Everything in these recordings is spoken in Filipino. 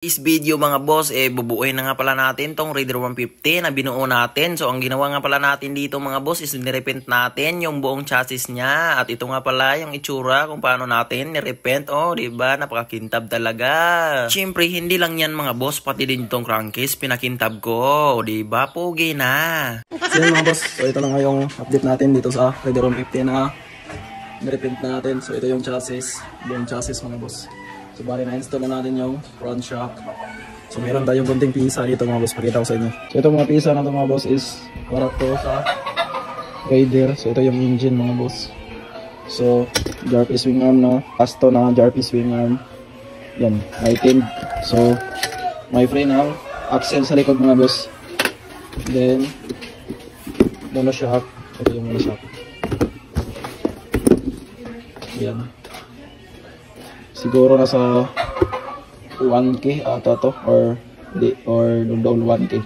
This video mga boss, bubuuin na nga pala natin tong Raider 150 na binuo natin. So ang ginawa nga pala natin dito mga boss is nirepaint natin yung buong chassis niya. At ito nga pala yung itsura kung paano natin nirepaint. Oh, diba? Napakakintab talaga. Siyempre, hindi lang yan mga boss, pati din itong crankcase pinakintab ko. O diba? Pogi na. So yun mga boss, so ito na nga yung update natin dito sa Raider 150 na nirepaint natin. So ito yung chassis, buong chassis mga boss. So bali na-install na natin yung front shock. So meron tayong konting pisa dito mga boss, pakita ko sa inyo. So ito mga pisa na ito mga boss is para to sa Raider. So ito yung engine mga boss. So JRP swing arm na, pasto na JRP swing arm. Yan, item. So may frame ng axle sa likod mga boss. Then mono shock. Ito yung mono shock. Yan. Siguro nasa 1K ata to or down 1K.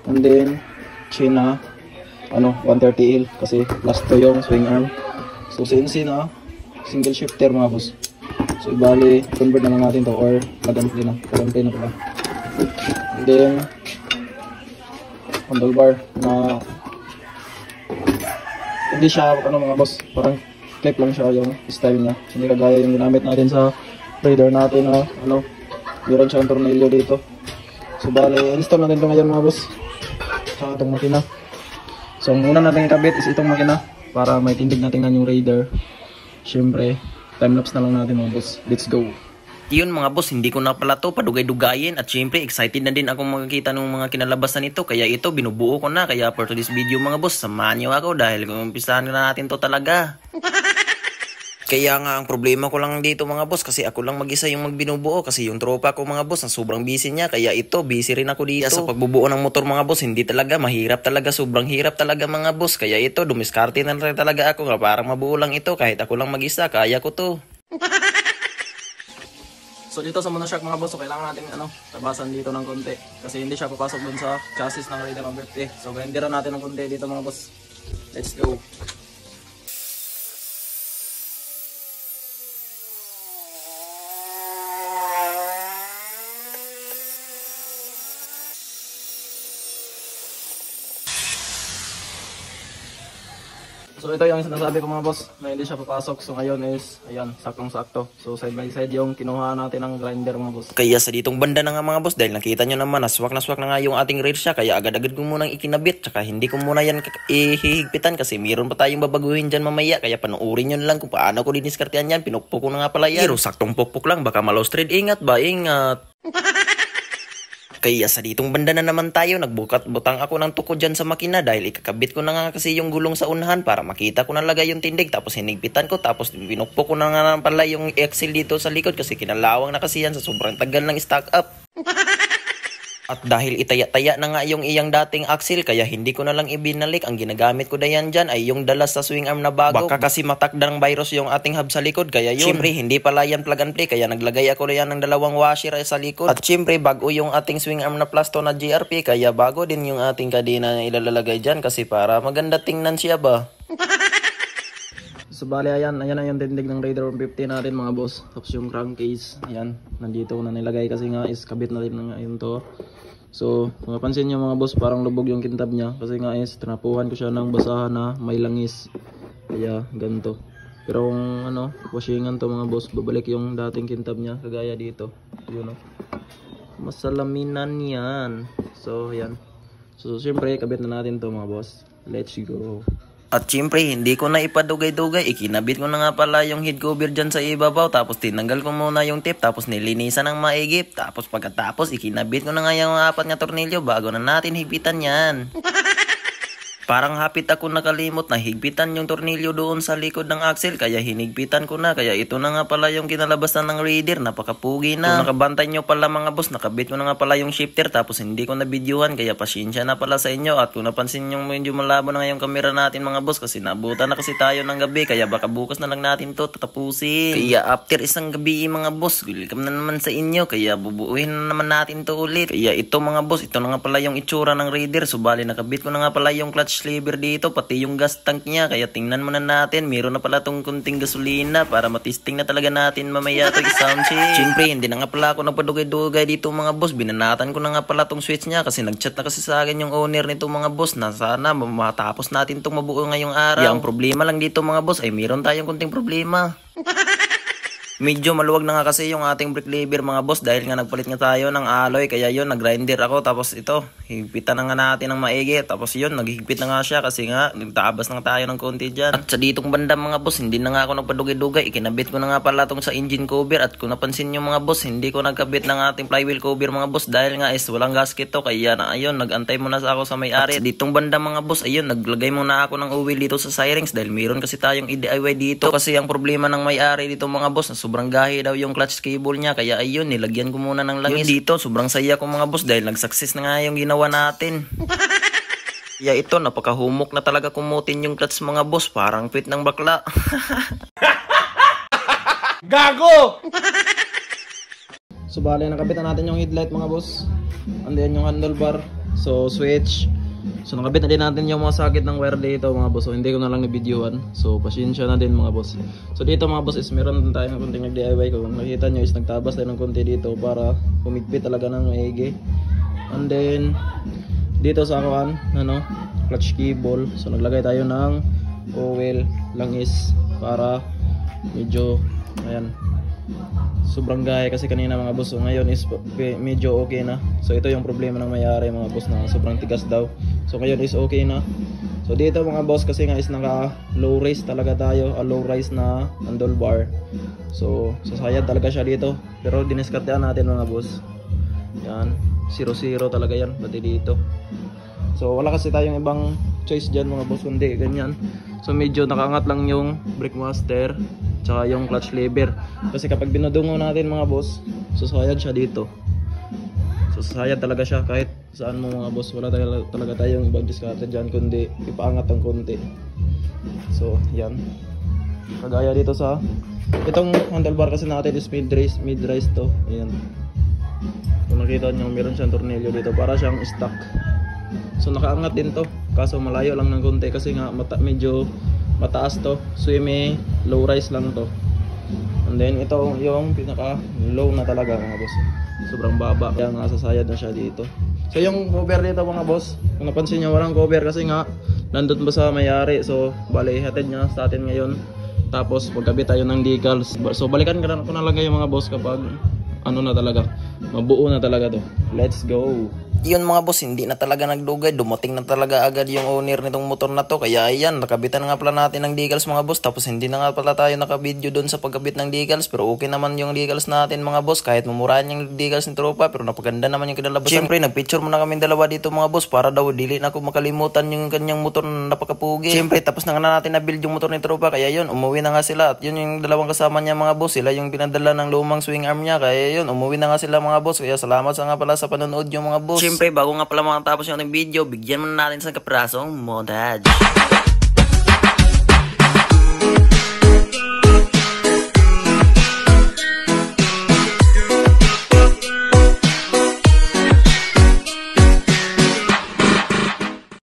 And then China 130L kasi last to yung swing arm. So CNC na single shifter mga boss. So ibali convert na lang natin to or plug and play na pala. And then handlebar na hindi siya mga boss, parang clip lang siya yung style niya. Hindi kagaya yung ginamit natin sa Raider natin na meron siyang tornilyo dito. So bale, install natin ito ngayon mga boss. Sa itong makina. So ang una natin ikabit is itong makina para may tindig natin yung Raider. Siyempre, time-lapse na lang natin mga boss. Let's go! Yun mga boss, hindi ko na pala to padugay-dugayin at syempre excited na din akong makikita ng mga kinalabasan nito. Kaya ito, binubuo ko na. Kaya for today's video mga boss, samahan niyo ako dahil umpisahan na natin to talaga. Kaya nga ang problema ko lang dito mga boss kasi ako lang mag-isa yung magbinubuo kasi yung tropa ko mga boss ang sobrang busy niya. Kaya ito, busy rin ako dito. Sa pagbubuo ng motor mga boss, hindi talaga, mahirap talaga, sobrang hirap talaga mga boss. Kaya ito, dumiskarte na rin talaga ako nga parang mabuo lang ito kahit ako lang mag-isa, kaya ko to. So dito sa monoshock mga boss, so kailangan natin tabasan dito ng konti kasi hindi siya papasok dun sa chassis ng Raider 150. So grinderan natin ng konti dito mga boss. Let's go! So ito yung sinasabi ko mga boss na hindi siya papasok. So ngayon is, ayan, saktong-sakto. So side by side yung kinuha natin ng grinder mga boss. Kaya sa ditong banda na nga mga boss, dahil nakita nyo naman naswak na nga yung ating rear siya. Kaya agad-agad ko munang ikinabit. Tsaka hindi ko muna yan ihihigpitan kasi mayroon pa tayong babaguhin dyan mamaya. Kaya panuurin nyo lang kung paano ko diniskartehan yan. Pinukpok ko na nga pala yan. Pero saktong pukpok lang, baka malaw thread. Ingat ba? Ingat! Kaya sa ditong banda na naman tayo, nagbukat-butang ako ng tuko dyan sa makina dahil ikakabit ko na nga kasi yung gulong sa unahan para makita ko na lagay yung tindig. Tapos hinigpitan ko, tapos binukpo ko na nga pala yung axle dito sa likod kasi kinalawang na kasi yan sa sobrang tagal ng stock up. At dahil itaya-taya na nga yung iyang dating axle kaya hindi ko na lang ibinalik. Ang ginagamit ko na yan dyan ay yung dalas sa swing arm na bago. Baka kasi matakdang virus yung ating hub sa likod kaya yun. Siyempre hindi pala yan plug and play kaya naglagay ako na yan ng dalawang washer sa likod. At siyempre bago yung ating swing arm na plasto na JRP kaya bago din yung ating kadena na ilalagay dyan kasi para maganda tingnan siya ba. So bali ayan na yung tindig ng Raider 150 natin mga boss. Tapos yung crankcase, ayan, nandito na nilagay kasi nga is kabit na rin na yun to. So kung mapansin nyo mga boss, parang lubog yung kintab niya kasi nga is tinapuhan ko siya ng basahan na may langis. Kaya ganito. Pero kung washingan to mga boss, babalik yung dating kintab niya kagaya dito. Yun masalaminan yan. So ayan. So siyempre kabit na natin to mga boss. Let's go. At siyempre, hindi ko na ipadugay-dugay. Ikinabit ko na nga pala yung head cover dyan sa ibabaw. Tapos tinanggal ko muna yung tip. Tapos nilinisan ng maigip. Tapos pagkatapos, ikinabit ko na nga yung 4 nga tornilyo bago na natin higpitan yan. Parang hapit ako nakalimot na higpitan yung tornilyo doon sa likod ng axle. Kaya hinigpitan ko na. Kaya ito na nga pala yung kinalabasan ng Raider. Napakapugi na. Kung nakabantay nyo pala mga boss, nakabit ko na nga pala yung shifter. Tapos hindi ko na videohan. Kaya pasensya na pala sa inyo. At kung napansin nyo medyo malabo na nga yung camera natin mga boss. Kasi nabutan na kasi tayo ng gabi. Kaya baka bukas na lang natin to tatapusin. Kaya after isang gabi mga boss, welcome na naman sa inyo. Kaya bubuuhin na naman natin to ulit. Kaya ito mga boss, ito na nga pala yung itsura ng Raider. Subali nakabit ko na nga pala yung clutch clutch lever dito, pati yung gas tank niya. Kaya tingnan muna natin, meron na pala tong kunting gasolina para matisting na talaga natin mamaya to sound check. Siyempre, hindi na nga pala ako nagpadugay-dugay dito mga boss. Binanatan ko na nga pala tong switch niya kasi nagchat na kasi sa akin yung owner nito mga boss na sana matapos natin tong mabuo ngayong araw. Yung problema lang dito mga boss ay meron tayong kunting problema. Medyo maluwag na nga kasi yung ating brake lever mga boss dahil nga nagpalit nga tayo ng alloy, kaya yun nag-grinder ako, tapos ito higpitan na nga natin ng maigi, tapos yun naghigpit na nga siya kasi nga nagtaabas na nga tayo ng konti dyan. At sa ditong banda mga boss, hindi na nga ako nagpadugay-dugay, ikinabit ko na nga pala tong sa engine cover. At kung napansin nyo mga boss, hindi ko nagkabit ng ating flywheel cover mga boss dahil nga is walang gasket to, kaya na ayun nagantay muna sa ako sa may-ari. At ditong banda mga boss, ayun naglagay muna ako ng oil dito sa sirens dahil meron kasi tayong DIY dito. Kasi ang problema ng may-ari dito mga boss, sobrang gahi daw yung clutch cable niya, kaya ayun nilagyan ko muna ng langis dito. Sobrang saya ko mga boss dahil nag-success na nga yung ginawa natin. Kaya ito napakahumok na talaga kumutin yung clutch mga boss, parang pit ng bakla. Gago! So bale nakabitan natin yung headlight mga boss, and then yung handlebar, so switch. So nakabit na din natin yung mga socket ng wire dito mga boss. So hindi ko na lang na-videoan. So pasensya na din mga boss. So dito mga boss is meron tayong konting nag-DIY. Kung nakita nyo is nagtabas tayo ng konti dito para humigpit talaga ng maigi. And then dito sa akin, clutch cable. So naglagay tayo ng oil, langis para medyo ayan, sobrang gaya kasi kanina mga boss. So ngayon is medyo okay na. So ito yung problema ng may-ari mga boss na sobrang tigas daw. So ngayon is okay na. So dito mga boss kasi nga is naka low rise talaga tayo, low rise na handlebar. So sasayad talaga siya dito. Pero diniskartean natin mga boss. Yan, 0-0 talaga yan pati dito. So wala kasi tayong ibang choice dyan mga boss, kundi ganyan. So medyo nakaangat lang yung brake master tsaka yung clutch lever. Kasi kapag binudungo natin mga boss, sasayad siya dito. So sasayad talaga siya kahit saan mo mga boss. Wala talaga tayong ibang diskarte dyan kundi ipaangat ang konti. So yan, kagaya dito sa itong handlebar kasi natin is mid rise to. Ayan, kung nakita nyo meron siyang tornilyo dito para siyang stock. So nakaangat din to, kaso malayo lang ng konti kasi nga medyo mataas to. So may low rise lang to. And then ito yung pinaka low na talaga mga boss, sobrang baba, kaya nga sasayad na siya dito. So yung cover dito mga boss, kung napansin nyo walang cover kasi nga nandun ba sa may-ari. So bali hatid niya sa atin ngayon, tapos magkabit tayo ng decals. So balikan ko na lang kayo mga boss kapag ano na talaga, mabuo na talaga to. Let's go! Yun mga boss, hindi na talaga nagdugay, dumating na talaga agad yung owner nitong motor na to. Kaya ayan, nakabitan nga pala natin ng decals mga boss. Tapos hindi na nga pala tayo nakabidyo doon sa pagkabit ng decals. Pero okay naman yung decals natin mga boss, kahit mamurahan yung decals ni tropa, pero napaganda naman yung kinalabasan. Siyempre nagpicture muna kami dalawa dito mga boss para daw dili na ako makalimutan yung kanyang motor na napakapugi. Siyempre tapos na nga natin na build yung motor ni tropa, kaya yun umuwi na nga sila. At yun yung dalawang kasama niya mga boss, sila yung pinadala ng lumang swing arm niya. Kaya yun, umuwi na nga sila mga boss. Kaya salamat sa nga pala sa panonood yung mga boss. Siyempre bago nga pala matapos yung ating video, bigyan muna natin sa kaprasong montage.